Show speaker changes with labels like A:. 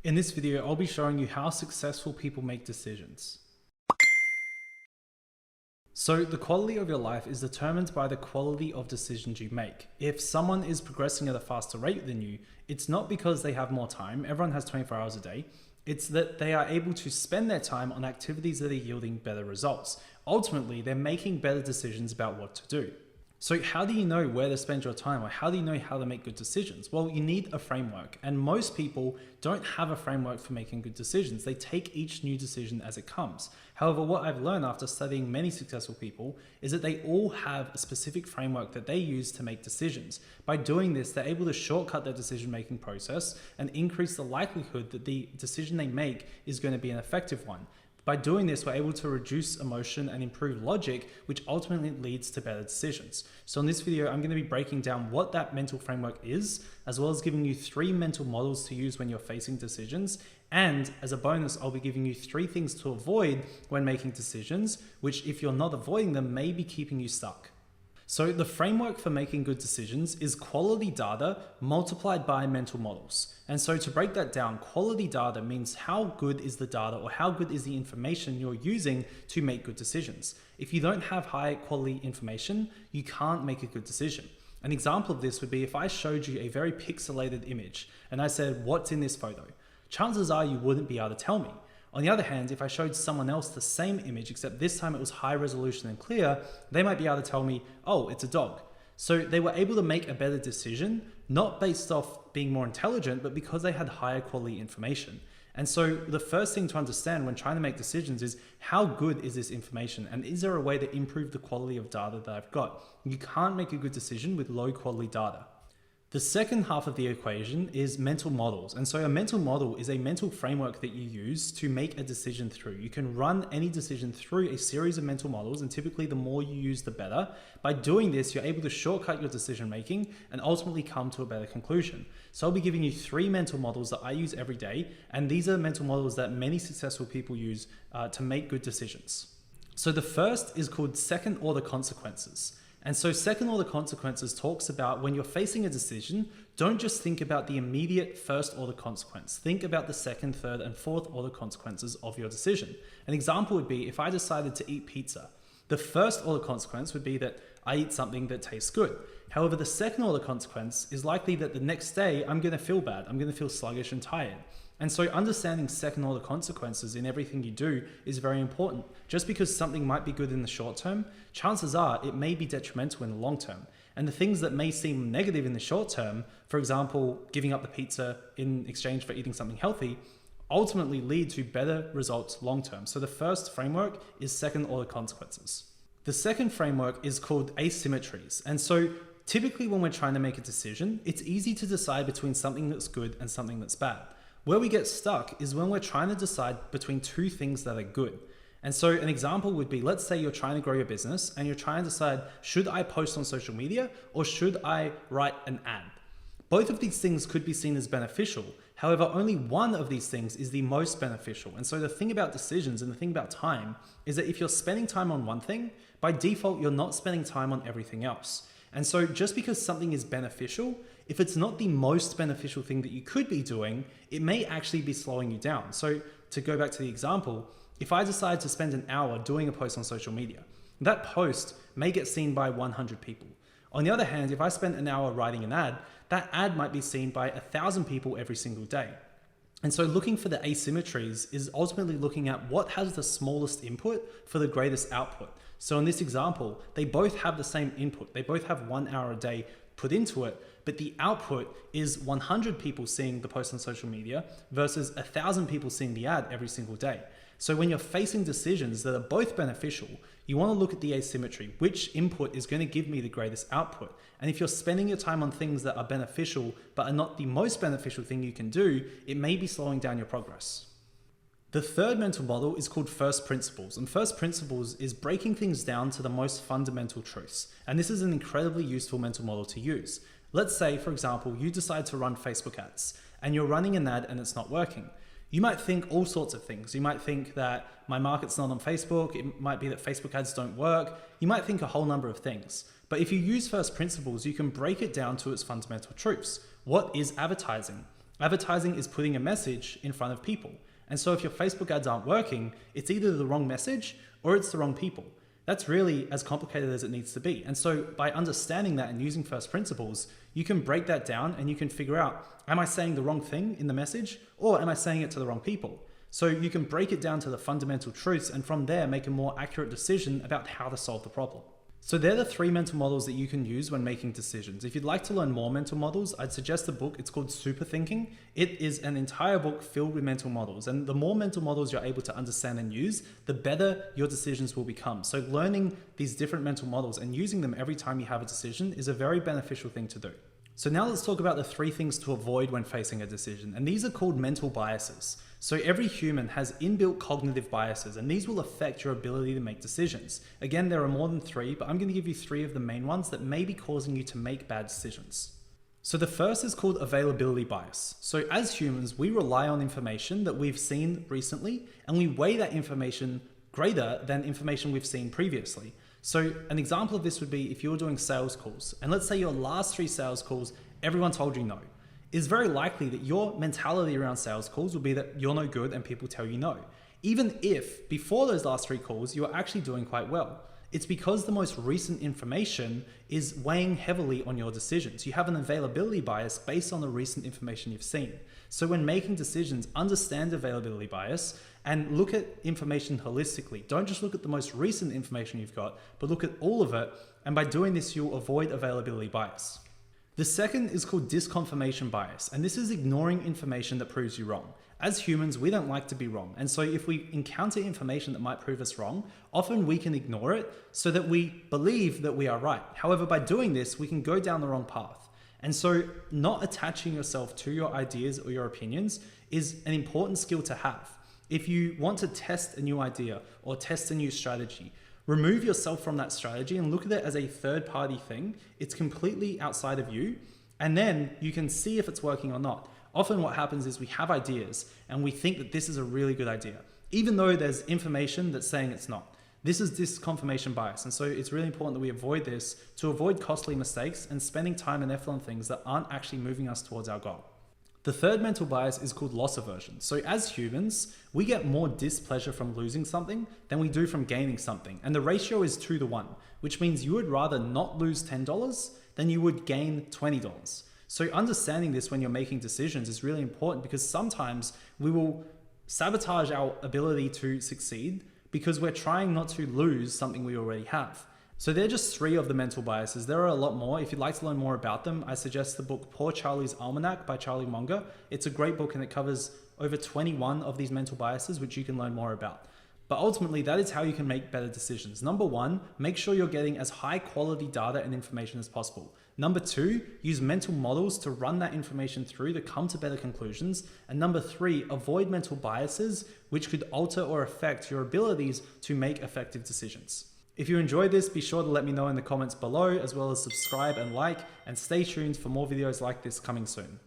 A: In this video, I'll be showing you how successful people make decisions. So the quality of your life is determined by the quality of decisions you make. If someone is progressing at a faster rate than you, it's not because they have more time. Everyone has 24 hours a day. It's that they are able to spend their time on activities that are yielding better results. Ultimately, they're making better decisions about what to do. So how do you know where to spend your time, or how do you know how to make good decisions? Well, you need a framework, and most people don't have a framework for making good decisions. They take each new decision as it comes. However, what I've learned after studying many successful people is that they all have a specific framework that they use to make decisions. By doing this, they're able to shortcut their decision-making process and increase the likelihood that the decision they make is going to be an effective one. By doing this, we're able to reduce emotion and improve logic, which ultimately leads to better decisions. So in this video, I'm going to be breaking down what that mental framework is, as well as giving you 3 mental models to use when you're facing decisions. And as a bonus, I'll be giving you 3 things to avoid when making decisions, which if you're not avoiding them, may be keeping you stuck. So the framework for making good decisions is quality data multiplied by mental models. And so to break that down, quality data means how good is the data, or how good is the information you're using to make good decisions. If you don't have high quality information, you can't make a good decision. An example of this would be if I showed you a very pixelated image and I said, "What's in this photo?" Chances are you wouldn't be able to tell me. On the other hand, if I showed someone else the same image, except this time it was high resolution and clear, they might be able to tell me, "Oh, it's a dog." So they were able to make a better decision, not based off being more intelligent, but because they had higher quality information. And so the first thing to understand when trying to make decisions is, how good is this information? And is there a way to improve the quality of data that I've got? You can't make a good decision with low quality data. The second half of the equation is mental models. And so a mental model is a mental framework that you use to make a decision through. You can run any decision through a series of mental models, and typically the more you use, the better. By doing this, you're able to shortcut your decision making and ultimately come to a better conclusion. So I'll be giving you 3 mental models that I use every day. And these are mental models that many successful people use to make good decisions. So the first is called second order consequences. And so second order consequences talks about when you're facing a decision, don't just think about the immediate first order consequence. Think about the second, third, and fourth order consequences of your decision. An example would be if I decided to eat pizza. The first order consequence would be that I eat something that tastes good. However, the second order consequence is likely that the next day I'm going to feel bad. I'm going to feel sluggish and tired. And so understanding second order consequences in everything you do is very important. Just because something might be good in the short term, chances are it may be detrimental in the long term. And the things that may seem negative in the short term, for example, giving up the pizza in exchange for eating something healthy, ultimately lead to better results long term. So the first framework is second order consequences. The second framework is called asymmetries. And so typically when we're trying to make a decision, it's easy to decide between something that's good and something that's bad. Where we get stuck is when we're trying to decide between 2 things that are good. And so an example would be, let's say you're trying to grow your business and you're trying to decide, should I post on social media or should I write an ad? Both of these things could be seen as beneficial. However, only one of these things is the most beneficial. And so the thing about decisions and the thing about time is that if you're spending time on one thing, by default, you're not spending time on everything else. And so just because something is beneficial, if it's not the most beneficial thing that you could be doing, it may actually be slowing you down. So to go back to the example, if I decide to spend an hour doing a post on social media, that post may get seen by 100 people. On the other hand, if I spent an hour writing an ad, that ad might be seen by 1,000 people every single day. And so looking for the asymmetries is ultimately looking at what has the smallest input for the greatest output. So in this example, they both have the same input. They both have 1 hour a day put into it, but the output is 100 people seeing the post on social media versus 1,000 people seeing the ad every single day. So when you're facing decisions that are both beneficial, you want to look at the asymmetry. Which input is going to give me the greatest output? And if you're spending your time on things that are beneficial, but are not the most beneficial thing you can do, it may be slowing down your progress. The third mental model is called first principles. And first principles is breaking things down to the most fundamental truths. And this is an incredibly useful mental model to use. Let's say, for example, you decide to run Facebook ads and you're running an ad and it's not working. You might think all sorts of things. You might think that my market's not on Facebook. It might be that Facebook ads don't work. You might think a whole number of things. But if you use first principles, you can break it down to its fundamental truths. What is advertising? Advertising is putting a message in front of people. And so if your Facebook ads aren't working, it's either the wrong message or it's the wrong people. That's really as complicated as it needs to be. And so by understanding that and using first principles, you can break that down and you can figure out, am I saying the wrong thing in the message or am I saying it to the wrong people? So you can break it down to the fundamental truths and from there make a more accurate decision about how to solve the problem. So they're the 3 mental models that you can use when making decisions. If you'd like to learn more mental models, I'd suggest a book. It's called Super Thinking. It is an entire book filled with mental models. And the more mental models you're able to understand and use, the better your decisions will become. So learning these different mental models and using them every time you have a decision is a very beneficial thing to do. So now let's talk about the 3 things to avoid when facing a decision. And these are called mental biases. So every human has inbuilt cognitive biases, and these will affect your ability to make decisions. Again, there are more than 3, but I'm going to give you 3 of the main ones that may be causing you to make bad decisions. So the first is called availability bias. So as humans, we rely on information that we've seen recently, and we weigh that information greater than information we've seen previously. So an example of this would be if you were doing sales calls, and let's say your last 3 sales calls, everyone told you no. It's very likely that your mentality around sales calls will be that you're no good and people tell you no. Even if before those last 3 calls, you're actually doing quite well. It's because the most recent information is weighing heavily on your decisions. You have an availability bias based on the recent information you've seen. So when making decisions, understand availability bias and look at information holistically. Don't just look at the most recent information you've got, but look at all of it. And by doing this, you'll avoid availability bias. The second is called disconfirmation bias, and this is ignoring information that proves you wrong. As humans, we don't like to be wrong, and so if we encounter information that might prove us wrong, often we can ignore it so that we believe that we are right. However, by doing this, we can go down the wrong path. And so not attaching yourself to your ideas or your opinions is an important skill to have. If you want to test a new idea or test a new strategy, remove yourself from that strategy and look at it as a third-party thing. It's completely outside of you, and then you can see if it's working or not. Often what happens is we have ideas and we think that this is a really good idea, even though there's information that's saying it's not. This is disconfirmation bias, and so it's really important that we avoid this to avoid costly mistakes and spending time and effort on things that aren't actually moving us towards our goal. The third mental bias is called loss aversion. So as humans, we get more displeasure from losing something than we do from gaining something. And the ratio is 2 to 1, which means you would rather not lose $10 than you would gain $20. So understanding this when you're making decisions is really important because sometimes we will sabotage our ability to succeed because we're trying not to lose something we already have. So they're just 3 of the mental biases. There are a lot more. If you'd like to learn more about them, I suggest the book Poor Charlie's Almanac by Charlie Munger. It's a great book and it covers over 21 of these mental biases, which you can learn more about. But ultimately, that is how you can make better decisions. Number 1, make sure you're getting as high quality data and information as possible. Number 2, use mental models to run that information through to come to better conclusions. And number 3, avoid mental biases, which could alter or affect your abilities to make effective decisions. If you enjoyed this, be sure to let me know in the comments below, as well as subscribe and like, and stay tuned for more videos like this coming soon.